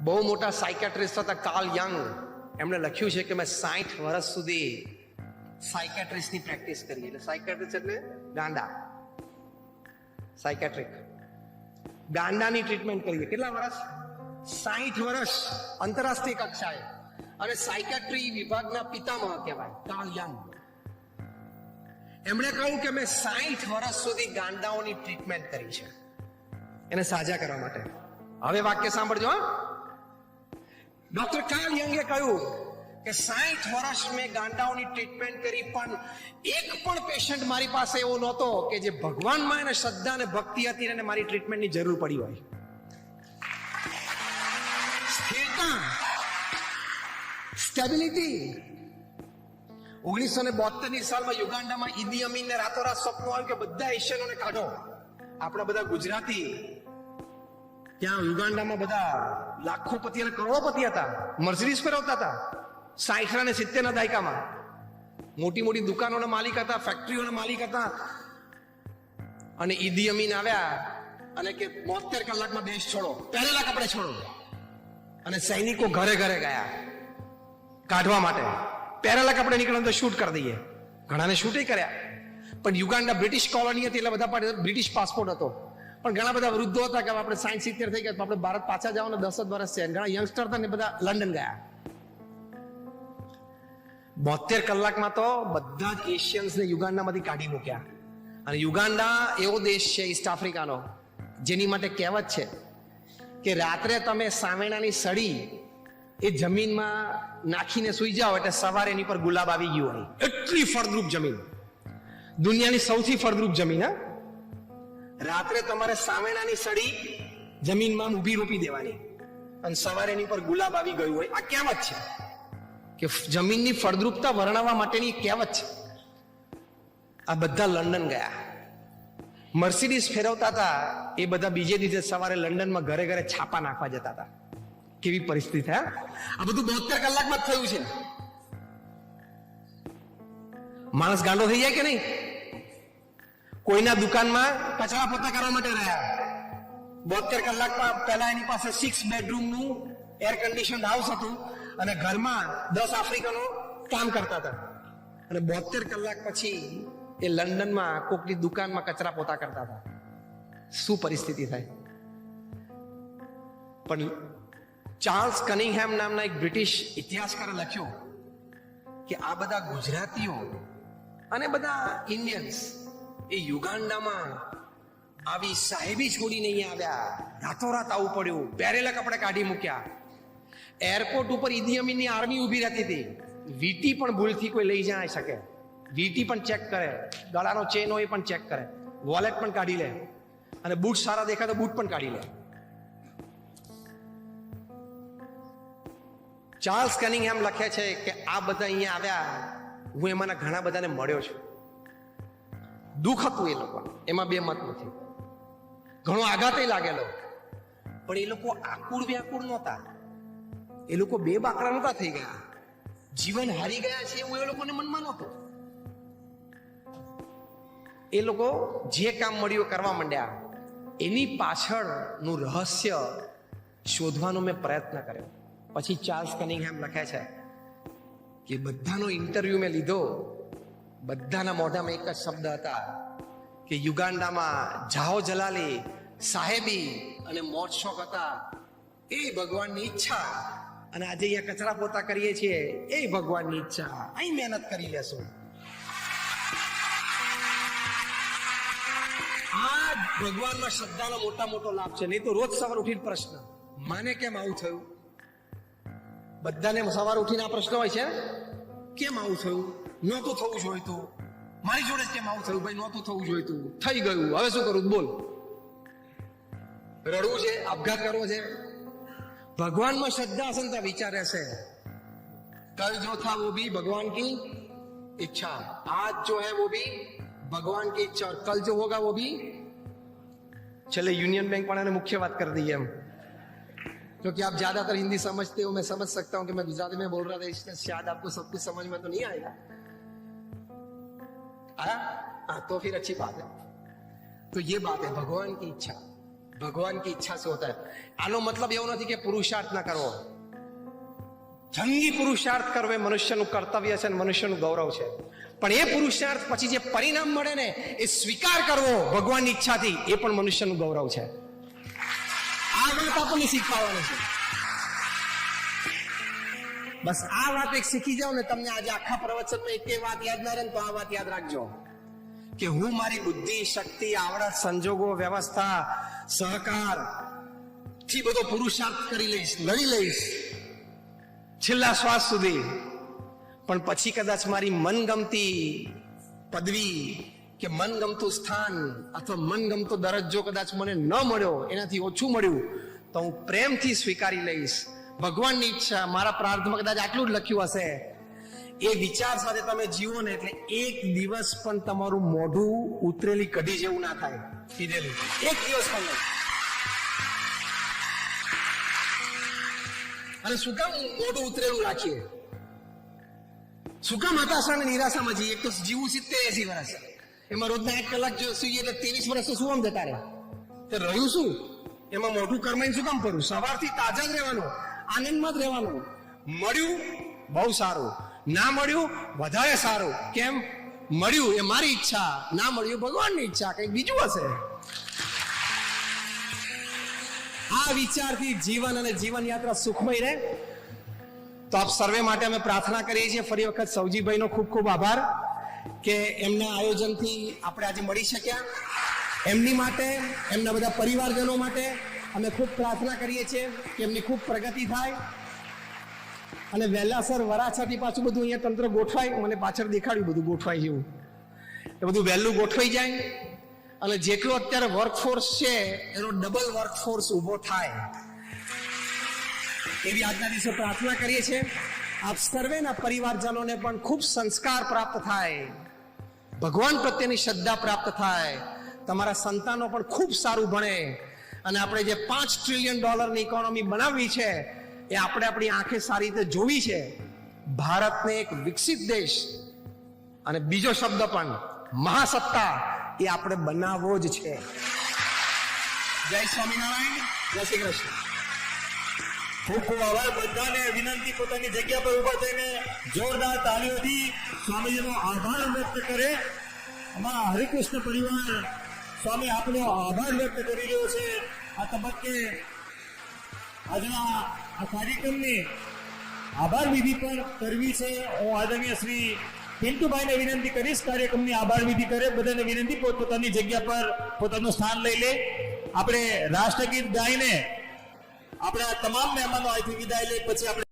બહુ મોટા સાયકેટ્રિસ્ટ હતા કાર્લ યંગ, એમણે લખ્યું છે કે મેં 60 વર્ષ સુધી સાયકેટ્રિસ્ટની પ્રેક્ટિસ કરી. એટલે સાયકેટ્રિસ્ટ એટલે ગાંડા, સાયકેટ્રિક ગાંડાની ટ્રીટમેન્ટ કરી. કેટલા વર્ષ? 60 વર્ષ આંતરરાષ્ટ્રીય કક્ષાએ. અને સાયકેટ્રી વિભાગના પિતામહ કહેવાય કાર્લ યંગ. એમણે કહ્યું કે મેં 60 વર્ષ સુધી ગાંડાઓની ટ્રીટમેન્ટ કરી છે એને સાજા કરવા માટે. હવે વાક્ય સાંભળજો. ડોક્ટર કાર્લ યંગે કહ્યું કે 60 વર્ષ મેં ગાંડાઓની ટ્રીટમેન્ટ કરી, પણ એક પણ પેશન્ટ મારી પાસે એવો નહોતો કે જે ભગવાનમાં એને શ્રદ્ધા અને ભક્તિ હતી અને મારી ટ્રીટમેન્ટની જરૂર પડી હોય. સ્થિરતા, સ્ટેબિલિટી. 1972ની સાલમાં યુગાન્ડામાં ઈદી અમીનને રાતોરાત સપનું આવ્યું કે બધા એશિયનોને કાઢો. આપણા બધા ગુજરાતી ત્યાં યુગાન્ડામાં બધા લાખોપતિ અને કરોડોપતિ હતા, મર્સિડીઝ ફેરવતા હતા. 60 અને 70ના દાયકામાં મોટી મોટી દુકાનોના માલિક હતા, ફેક્ટરીઓના માલિક હતા. અને ઈદી અમીન આવ્યા અને કે 72 કલાકમાં દેશ છોડો, પહેરેલા કપડે છોડો. અને સૈનિકો ઘરે ઘરે ગયા કાઢવા માટે. પહેરેલા કપડે નીકળે તો શૂટ કરી દઈએ. ઘણાને શૂટે કર્યા. પણ યુગાન્ડા બ્રિટિશ કોલોની હતી એટલે બધા પાસે બ્રિટિશ પાસપોર્ટ હતો. પણ ઘણા બધા વૃદ્ધો હતા કે આપણે 60-70 થઈ ગયા તો આપણે ભારત પાછા જાવ ને 10 જ વર્ષ છે. ઘણા યંગસ્ટર હતા ને બધા લંડન ગયા. 72 કલાકમાં તો બધા જ એશિયન્સને યુગાન્ડામાંથી કાઢી મૂક્યા. અને યુગાન્ડા એવો દેશ છે ઈસ્ટ આફ્રિકાનો જેની માટે કહેવત છે કે રાત્રે તમે સાવેણાની સળી એ જમીનમાં નાખીને સુઈ જાઓ એટલે સવારે એની પર ગુલાબ આવી ગયું હોય. એટલી ફળદ્રુપ જમીન, દુનિયાની સૌથી ફળદ્રુપ જમીન. હા, રાત્રે તમારે સાવેણાની સળી જમીનમાં ઊભી રોપી દેવાની અને સવારે એની પર ગુલાબ આવી ગયું હોય. આ કહેવત છે કે જમીનની ફળદ્રુપતા વર્ણવવા માટેની કહેવત છે. આ બધા લંડન ગયા, મર્સિડીઝ ફેરવતા હતા. એ બધા બીજે દિવસે સવારે લંડનમાં ઘરે ઘરે છાપા નાખવા જતા હતા. કેવી પરિસ્થિતિ. આ બધું 72 કલાકમાં જ થયું છે. માણસ ગાંડો થઈ જાય કે નહીં? કોઈના દુકાનમાં કચરા પોતા કરવા માટે રહ્યા 72 કલાકમાં. પહેલા એની પાસે 6 બેડરૂમનું એર કન્ડિશન હાઉસ હતું અને ઘરમાં 10 આફ્રિકનો કામ કરતા હતા. અને 72 કલાક પછી એ લંડનમાં કોકની દુકાનમાં કચરા પોતા કરતા હતા. શું પરિસ્થિતિ થાય? પણ ચાર્લ્સ કનિંગહેમ નામના એક બ્રિટિશ ઇતિહાસકારે લખ્યું કે આ બધા ગુજરાતીઓ અને બધા ઇન્ડિયન્સ એ યુગાન્ડામાં આવી સાહેબી છોડીને અહીંયા આવ્યા. રાતોરાત આવવું પડ્યું, પહેરેલા કપડે કાઢી મૂક્યા. એરપોર્ટ ઉપર ઈદી અમીનની આર્મી ઊભી રહેતી હતી. વીટી પણ ભૂલથી કોઈ લઈ જાય શકે, વીટી પણ ચેક કરે, ગળાનો ચેન હોય પણ ચેક કરે, વોલેટ પણ કાઢી લે, અને બૂટ સારા દેખાય તો બૂટ પણ કાઢી લે. ચાર્લ્સ કનિંગહેમ લખે છે કે આ બધા અહીંયા આવ્યા, હું એમાંના ઘણા બધાને મળ્યો છું. દુઃખ હતું એ લોકો, એમાં બે મત નથી. ઘણો આઘાત લાગેલો, પણ એ લોકો આકુળ વ્યાકુળ નહોતા. એ લોકો બે બાકડા નહોતા થઈ ગયા. જીવન હારી ગયા છે એવું એ લોકોને મનમાં નહોતું. એ લોકો જે કામ મળ્યું કરવા માંડ્યા. એની પાછળનું રહસ્ય શોધવાનો મેં પ્રયત્ન કર્યો. પછી ચાર્લ્સ કનિંગહેમ લખે છે કે બધાનો ઇન્ટરવ્યુ મેં લીધો, બધાના મોઢામાં એક જ શબ્દ હતા કે યુગાન્ડામાં જાહો જલાલી, સાહેબી અને મોજ શોખ હતા એ ભગવાનની ઈચ્છા, અને આજે અહીંયા કચરા પોતા કરીએ છીએ એ ભગવાનની ઈચ્છા. અહીં મહેનત કરી લેશું. આ ભગવાનમાં શ્રદ્ધાનો મોટો લાભ છે. નહીં તો રોજ સવાર ઉઠીને પ્રશ્ન, માને કેમ આવું થયું? બધાને સવાર ઉઠીને આ પ્રશ્ન હોય છે, કેમ આવું થયું? નહોતું થવું જોઈતું. મારી જોડે કેમ આવું થયું? ભાઈ નહોતું થવું જોઈતું, થઈ ગયું, હવે શું કરું? બોલ. રડવું છે? આપઘાત કરવો છે? ભગવાનમાં શ્રદ્ધા હશે તો વિચાર રહેશે, કલ જો થા વો ભી ભગવાન કી इच्छा, आज जो है वो भी भगवान की इच्छा, और कल जो होगा वो भी. चले यूनियन बैंक वाले ने मुख्य बात कर दी है हम, क्योंकि आप ज्यादातर हिंदी समझते हो, मैं समझ सकता हूं कि मैं गुजराती में बोल रहा था, इसलिए शायद आपको सब कुछ समझ में तो नहीं आएगा. हाँ, तो फिर अच्छी बात है. तो ये बात है भगवान की इच्छा. भगवान की इच्छा से होता है। આનો મતલબ એવો નથી કે પુરુષાર્થ ના કરવો, જંગી પુરુષાર્થ કરવો એ મનુષ્યનું કર્તવ્ય છે અને મનુષ્યનું ગૌરવ છે, પણ એ પુરુષાર્થ પછી જે પરિણામ મળે ને એ સ્વીકાર કરવો ભગવાનની ઈચ્છાથી, એ પણ મનુષ્યનું ગૌરવ છે. આ વાત આપણને શીખવાડવાની છે. બસ આ વાત એક શીખી જાઓ ને, તમને આજે આખા પ્રવચનમાં એક વાત યાદ ના રહે તો આ વાત યાદ રાખજો કે હું મારી બુદ્ધિ, શક્તિ, આવડત, સંજોગો, વ્યવસ્થા, સહકાર થી બધો પુરુષાર્થ કરી લઈશ, લડી લઈશ છેલ્લા શ્વાસ સુધી, પણ પછી કદાચ મારી મનગમતી પદવી કે મનગમતું સ્થાન અથવા મનગમતો દરજ્જો કદાચ મને ન મળ્યો, એનાથી ઓછું મળ્યું, તો હું પ્રેમથી સ્વીકારી લઈશ. ભગવાનની ઈચ્છા, મારા પ્રાર્થનામાં કદાચ આટલું જ લખ્યું હશે. એ વિચાર સાથે તમે જીવો ને એટલે એક દિવસ પણ તમારું મોઢું ઉતરેલી કઢી જેવું ના થાય. કીધેલું એક દિવસ પણ નહીં. અને શું કામ મોઢું ઉતરેલું રાખીએ? શું કામ હતાશા અને નિરાશામાં જઈએ? એક તો જીવું 70-80 વર્ષ, એમાં રોજના 1 કલાક જો સુઈએ એટલે 23 વર્ષ તો શું આમ જતા રહે? તે રહ્યું શું? એમાં મોઢું કરમાઈને શું કામ ફરવું? સવારથી તાજા જ રહેવાનું, આનંદમાં જ રહેવાનું. મળ્યું બહુ સારું, ના મળ્યું વધારે સારું. કેમ? મળ્યું એ મારી ઈચ્છા, ના મળ્યું ભગવાનની ઈચ્છા, કંઈક બીજું હશે. આ વિચારથી જીવન અને જીવન યાત્રા સુખમય રહે. તો આપ સર્વે માટે અમે પ્રાર્થના કરીએ છીએ. ફરી વખત સૌજીભાઈનો ખૂબ ખૂબ આભાર કે એમના આયોજનથી આપણે આજે મળી શક્યા. એમની માટે, એમના બધા પરિવારજનો માટે અમે ખૂબ પ્રાર્થના કરીએ છીએ કે એમની ખૂબ પ્રગતિ થાય અને વહેલાસર વરાછાથી પાછું બધું અહીંયા તંત્ર ગોઠવાય. મને પાછળ દેખાડ્યું બધું ગોઠવાય જેવું, એ બધું વહેલું ગોઠવાઈ જાય અને જેટલો અત્યારે વર્કફોર્સ છે એનો ડબલ વર્કફોર્સ ઊભો થાય એવી આજના દિવસે પ્રાર્થના કરીએ છીએ. આપ સર્વેના પરિવારજનોને પણ ખૂબ સંસ્કાર પ્રાપ્ત થાય, ભગવાન પ્રત્યેની શ્રદ્ધા પ્રાપ્ત થાય, તમારા સંતાનો પણ ખૂબ સારું ભણે અને આપણે જે $5 ટ્રિલિયન ઇકોનોમી બનાવવી છે એ આપણે આપણી આંખે સારી રીતે જોવી છે. ભારતને એક વિકસિત દેશ અને બીજો શબ્દ પણ મહાસત્તા એ આપણે બનાવવો જ છે. જય સ્વામિનારાયણ, જય શ્રી કૃષ્ણ. ખૂબ ખૂબ આભાર. બધાને વિનંતી પોતાની જગ્યા પર ઉભા થઈને જોરદાર તાળીઓથી સ્વામીજીનો આભાર વ્યક્ત કરે. અમારા હરિકૃષ્ણ પરિવાર સ્વામી આપનો આભાર વ્યક્ત કરી રહ્યો છે. આ તબક્કે આજના આ કાર્યક્રમની આભાર વિધિ પણ કરવી છે. હું આદરણીય શ્રી પિન્ટુભાઈને વિનંતી કરીશ કાર્યક્રમની આભાર વિધિ કરે. બધાને વિનંતી પોતાની જગ્યા પર પોતાનું સ્થાન લઈ લે. આપણે રાષ્ટ્રગીત ગાઈને આપણા તમામ મહેમાનો અહીંથી વિદાય લે, પછી આપણે